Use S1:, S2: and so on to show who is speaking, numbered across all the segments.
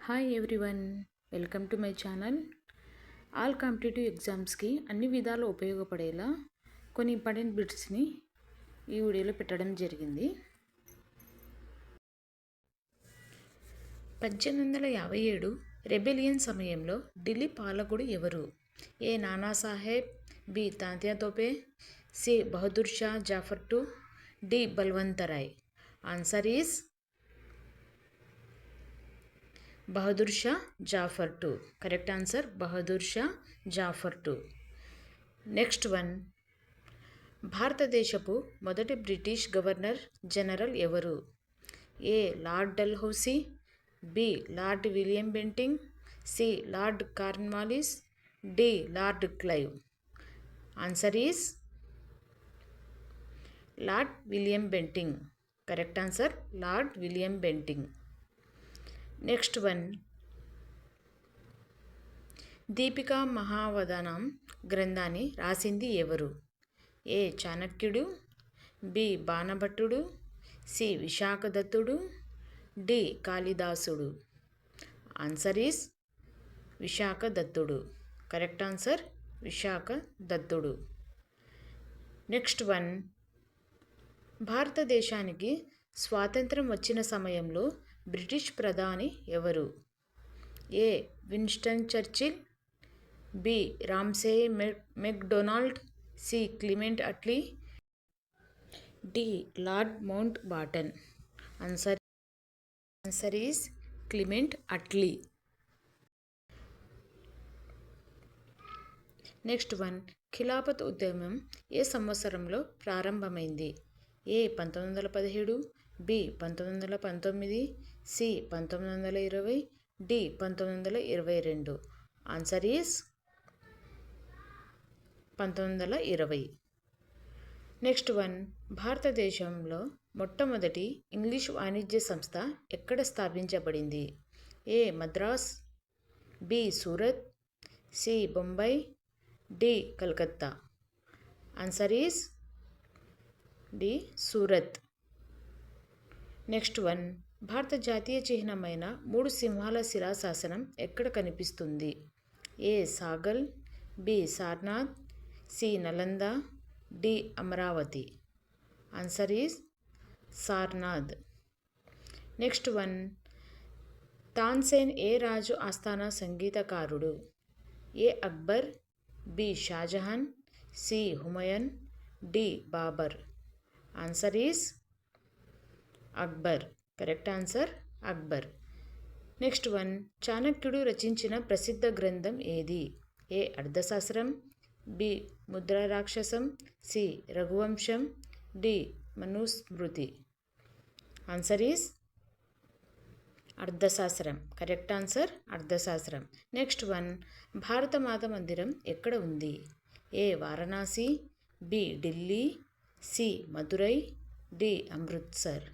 S1: Hi everyone, welcome to my channel. All competitive ఎగ్జామ్స్కి అన్ని విధాలు ఉపయోగపడేలా కొన్ని ఇంపార్టెంట్ బిట్స్ని ఈ వీడియోలో పెట్టడం జరిగింది. 1857 రెబెలియన్ సమయంలో ఢిల్లీ పాలకుడు ఎవరు? A Nanasaheb, B Tatya Tope, C Bahadur Shah Zafar two, D Balwantrai. Answer is Bahadur Shah Zafar two. Correct answer Bahadur Shah Zafar two. Next one, భారతదేశపు మొదటి బ్రిటిష్ గవర్నర్ జనరల్ ఎవరు? A Lord Dalhousie, B Lord William Bentinck, C Lord Cornwallis, D Lord Clive. Answer is Lord William Bentinck. Correct answer Lord William Bentinck. Next one, దీపికా మహావదనం గ్రంథాన్ని రాసింది ఎవరు? A చాణక్యుడు, B బాణభట్టుడు, C విశాఖదత్తుడు, D కాళిదాసుడు. Answer is విశాఖదత్తుడు. Correct answer విశాఖదత్తుడు. నెక్స్ట్ వన్, భారతదేశానికి స్వాతంత్రం వచ్చిన సమయంలో బ్రిటిష్ ప్రధాని ఎవరు? A Winston Churchill, B Ramsay MacDonald, C Clement Attlee, D Lord Mountbatten. Answer is Clement Attlee. Next one, Khilafat ఉద్యమం ఏ సంవత్సరంలో ప్రారంభమైంది? A 1917, B 1919, C 1920, D 1922. Answer is 1920. Next one, భారతదేశంలో మొట్టమొదటి ఇంగ్లీష్ వాణిజ్య సంస్థ ఎక్కడ స్థాపించబడింది? A Madras, B Surat, C Bombay, D Calcutta. Answer is D Surat. Next one, భారత జాతీయ చిహ్నమైన 3 సింహాల శిలాశాసనం ఎక్కడ కనిపిస్తుంది? A Sagal, B Sarnath, C Nalanda, D Amaravati. Answer is Sarnath. Next one, Tansen ఏ రాజు ఆస్థాన సంగీతకారుడు? A Akbar, B Shahjahan, C Humayun, D Babur. Answer is Akbar. Correct answer Akbar. Next one, చాణక్యుడు రచించిన ప్రసిద్ధ గ్రంథం ఏది? ఏ అర్థశాస్త్రం, బి ముద్రారాక్షసం, సి రఘువంశం, డి మనుస్మృతి. ఆన్సర్ ఈజ్ అర్థశాస్త్రం. కరెక్ట్ ఆన్సర్ అర్థశాస్త్రం. నెక్స్ట్ వన్, భారతమాత మందిరం ఎక్కడ ఉంది? A Varanasi, B Delhi, C Madurai, D Amritsar.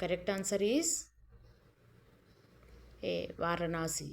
S1: Correct answer is A Varanasi.